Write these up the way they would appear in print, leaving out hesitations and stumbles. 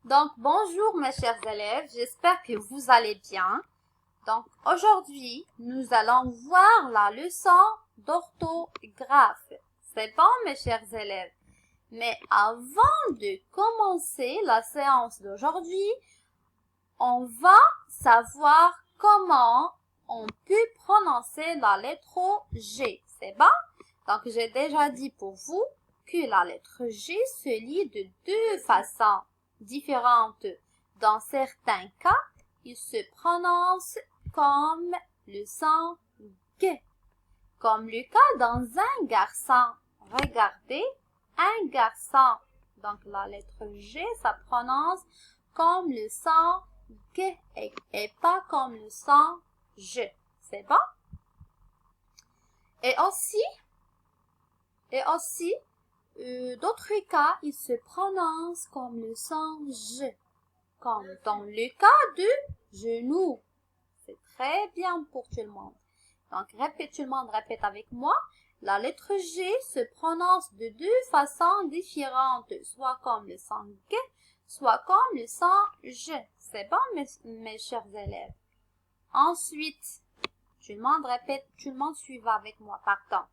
Donc, bonjour mes chers élèves, j'espère que vous allez bien. Donc, aujourd'hui, nous allons voir la leçon d'orthographe. C'est bon mes chers élèves? Mais avant de commencer la séance d'aujourd'hui, on va savoir comment on peut prononcer la lettre G. C'est bon? Donc, j'ai déjà dit pour vous que la lettre G se lit de deux façons différentes. Dans certains cas, il se prononce comme le son G, comme le cas dans un garçon. Regardez, un garçon. Donc la lettre G, ça prononce comme le son G et pas comme le son je. C'est bon? Et aussi, d'autres cas, il se prononce comme le son je, comme dans le cas de genou. C'est très bien pour tout le monde. Donc, tout le monde répète avec moi. La lettre G se prononce de deux façons différentes, soit comme le son G, soit comme le son je. C'est bon, mes chers élèves. Ensuite, tout le monde répète, tout le monde suiva avec moi, pardon.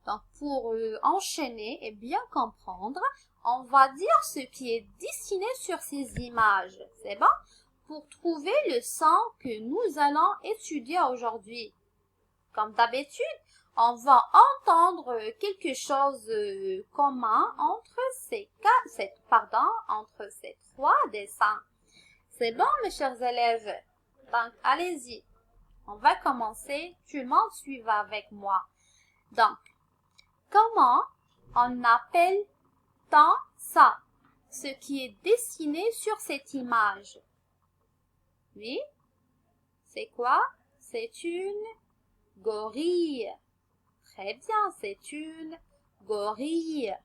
Donc, pour enchaîner et bien comprendre, on va dire ce qui est dessiné sur ces images. C'est bon? Pour trouver le son que nous allons étudier aujourd'hui. Comme d'habitude, on va entendre quelque chose commun entre entre ces trois dessins. C'est bon, mes chers élèves? Donc, allez-y. On va commencer. Tout le monde suivra avec moi. Donc, comment on appelle-t-on ça? Ce qui est dessiné sur cette image. Oui? C'est quoi? C'est une gorille. Très bien, c'est une gorille.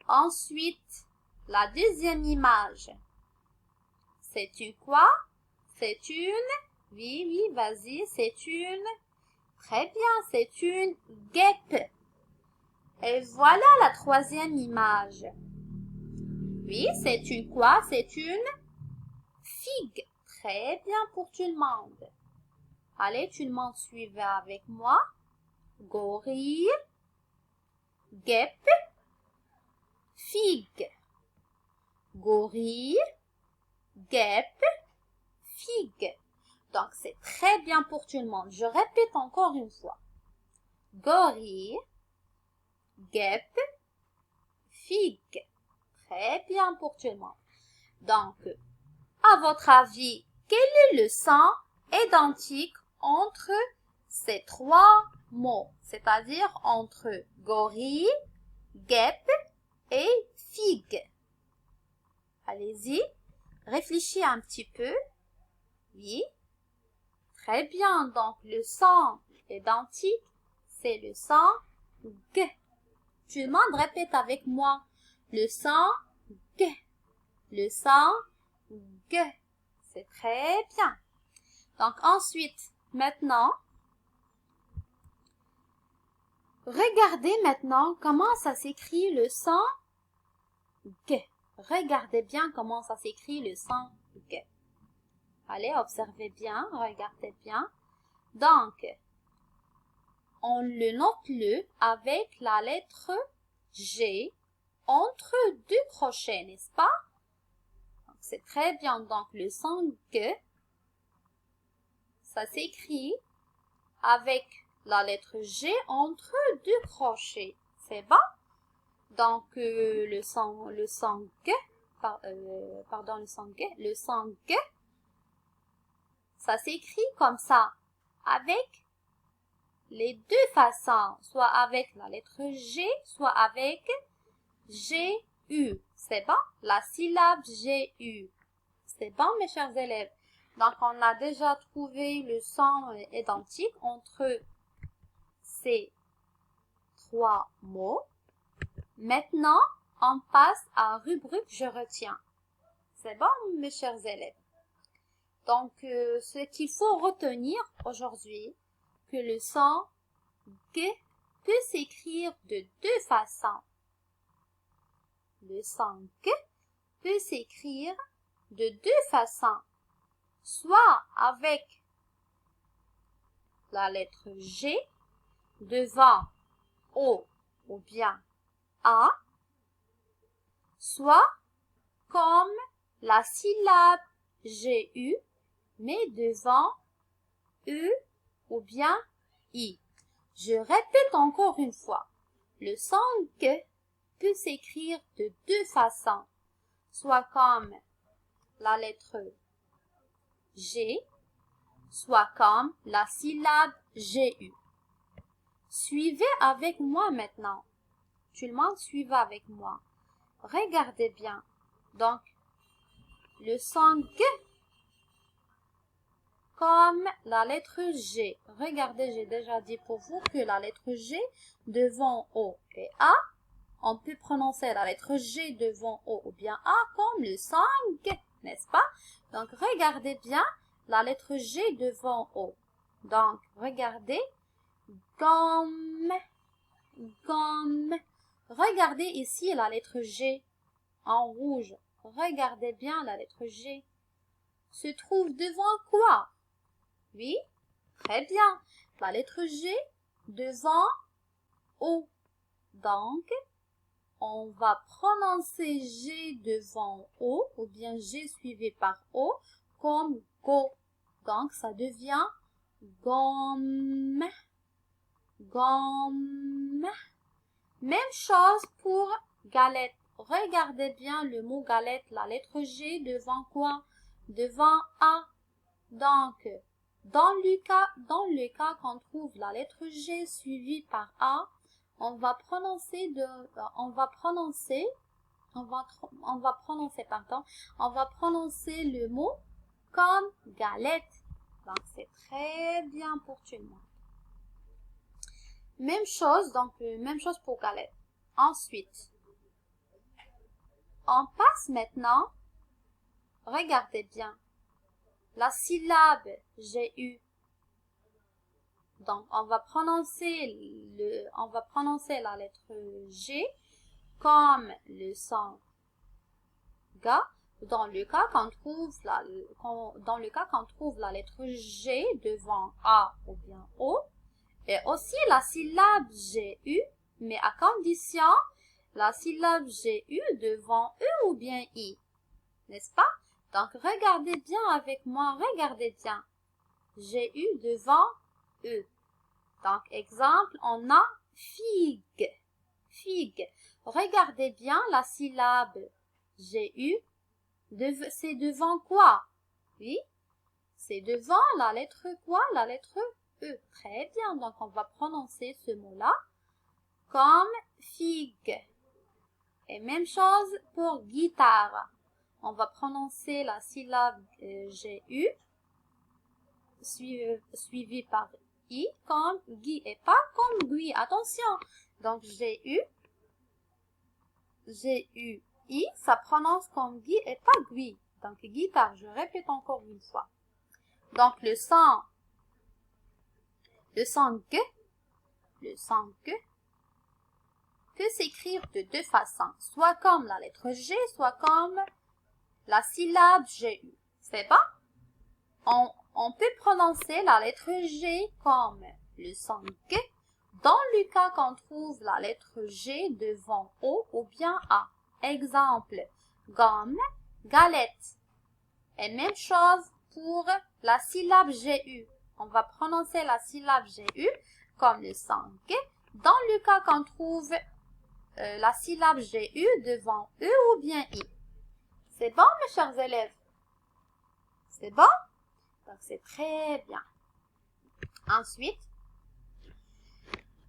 Ensuite, la deuxième image. C'est une quoi? C'est une... Oui, vas-y, c'est une... Très bien, c'est une guêpe. Et voilà la troisième image. Oui, c'est une quoi? C'est une figue. Très bien pour tout le monde. Allez, tout le monde suivez avec moi. Gorille, guêpe, figue. Gorille, guêpe, figue. Donc, c'est très bien pour tout le monde. Je répète encore une fois. Gorille, guêpe, figue. Très bien pour tout le monde. Donc, à votre avis, quel est le son identique entre ces trois mots, c'est-à-dire entre gorille, guêpe et figue? Allez-y, réfléchissez un petit peu. Oui, très bien. Donc, le son identique, c'est le son G. Tout le monde répète avec moi. Le son G. Le son G. C'est très bien. Donc, ensuite, maintenant, regardez maintenant comment ça s'écrit le son G. Regardez bien comment ça s'écrit le son G. Allez, observez bien, regardez bien. Donc, on le note avec la lettre G entre deux crochets, n'est-ce pas? C'est très bien. Donc, le son G, ça s'écrit avec la lettre G entre deux crochets. C'est bon? Donc, le son G, le son G, ça s'écrit comme ça, avec les deux façons, soit avec la lettre G, soit avec G-U. C'est bon? La syllabe G-U. C'est bon, mes chers élèves? Donc, on a déjà trouvé le son identique entre ces trois mots. Maintenant, on passe à rubrique je retiens. C'est bon, mes chers élèves? Donc, ce qu'il faut retenir aujourd'hui, que le son G peut s'écrire de deux façons. Le son G peut s'écrire de deux façons, soit avec la lettre G devant O ou bien A, soit comme la syllabe GU, mais devant E ou bien I. Je répète encore une fois. Le son G peut s'écrire de deux façons, soit comme la lettre G, soit comme la syllabe GU. Suivez avec moi maintenant. Tout le monde suivez avec moi. Regardez bien. Donc, le son G comme la lettre G. Regardez, j'ai déjà dit pour vous que la lettre G devant O et A, on peut prononcer la lettre G devant O ou bien A comme le son G, n'est-ce pas? Donc, regardez bien la lettre G devant O. Donc, regardez. Gomme, gomme. Regardez ici la lettre G en rouge. Regardez bien la lettre G. Se trouve devant quoi? Oui, très bien. La lettre G devant O. Donc, on va prononcer G devant O ou bien G suivi par O comme go. Donc, ça devient gomme, gomme. Même chose pour galette. Regardez bien le mot galette, la lettre G devant quoi? Devant A. Donc, dans le cas qu'on trouve la lettre G suivie par A, on va prononcer le mot comme galette. Donc, c'est très bien pour tout le monde. Même chose pour galette. Ensuite, on passe maintenant, regardez bien, la syllabe GU. Donc, on va prononcer la lettre G comme le son Ga dans le cas qu'on trouve la lettre G devant A ou bien O. Et aussi la syllabe GU, mais à condition la syllabe GU devant E ou bien I. N'est-ce pas? Donc, regardez bien avec moi, regardez bien. GU devant E. Donc, exemple, on a figue. Figue. Regardez bien la syllabe GU. C'est devant quoi? Oui, c'est devant la lettre quoi? La lettre E. Très bien. Donc, on va prononcer ce mot-là comme figue. Et même chose pour guitare. On va prononcer la syllabe GU suivie par I comme gui et pas comme gui. Attention. Donc, GU, I, ça prononce comme gui et pas gui. Donc, guitare, je répète encore une fois. Donc, le son G peut s'écrire de deux façons. Soit comme la lettre G, soit comme la syllabe GU. C'est bon? On peut prononcer la lettre G comme le son G dans le cas qu'on trouve la lettre G devant O ou bien A. Exemple, gomme, galette. Et même chose pour la syllabe GU. On va prononcer la syllabe GU comme le son G dans le cas qu'on trouve la syllabe GU devant E ou bien I. C'est bon, mes chers élèves? C'est bon? Donc, c'est très bien. Ensuite,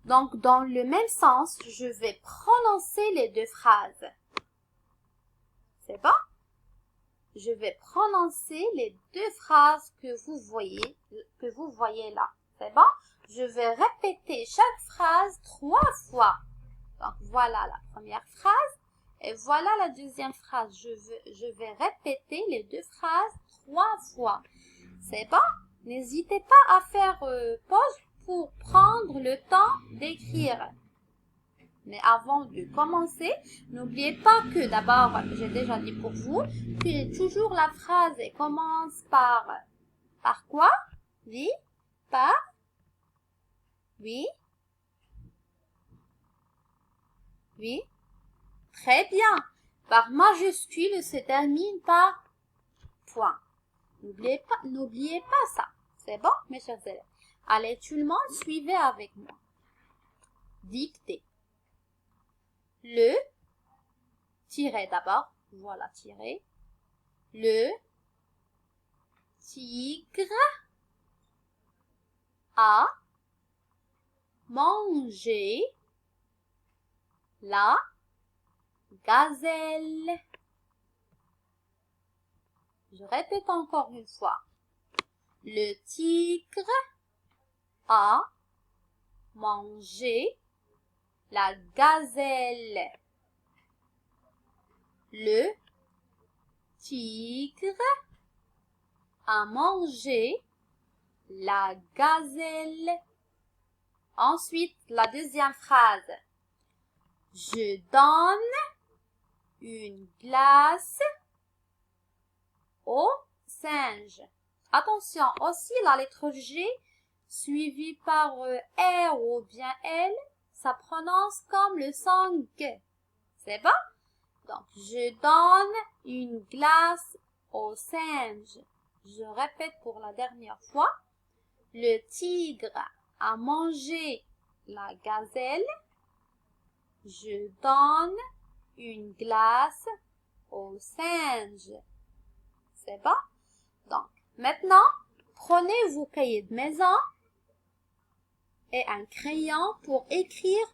donc, dans le même sens, je vais prononcer les deux phrases. C'est bon? Je vais prononcer les deux phrases que vous voyez là. C'est bon? Je vais répéter chaque phrase 3 fois. Donc, voilà la première phrase et voilà la deuxième phrase. Je vais répéter les deux phrases 3 fois. C'est bon? N'hésitez pas à faire pause pour prendre le temps d'écrire. Mais avant de commencer, n'oubliez pas que d'abord, j'ai déjà dit pour vous, que toujours la phrase commence par quoi? Oui, par, oui, oui, très bien. Par majuscule se termine par point. N'oubliez pas ça. C'est bon, mes chers élèves? Allez, tout le monde, suivez avec moi. Dictez. Le, tiré d'abord, voilà, tiré. Le tigre a mangé la gazelle. Je répète encore une fois. Le tigre a mangé la gazelle. Le tigre a mangé la gazelle. Ensuite, la deuxième phrase. Je donne une glace au singe. Attention, aussi la lettre G suivie par R ou bien L, ça prononce comme le son G. C'est bon? Donc, je donne une glace au singe. Je répète pour la dernière fois. Le tigre a mangé la gazelle. Je donne une glace au singe. C'est bon? Donc, maintenant, prenez vos cahiers de maison et un crayon pour écrire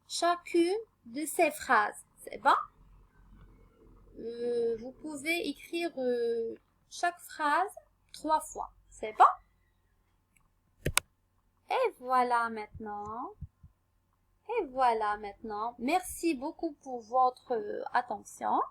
chacune de ces phrases. C'est bon? Vous pouvez écrire chaque phrase 3 fois. C'est bon? Et voilà maintenant. Merci beaucoup pour votre attention.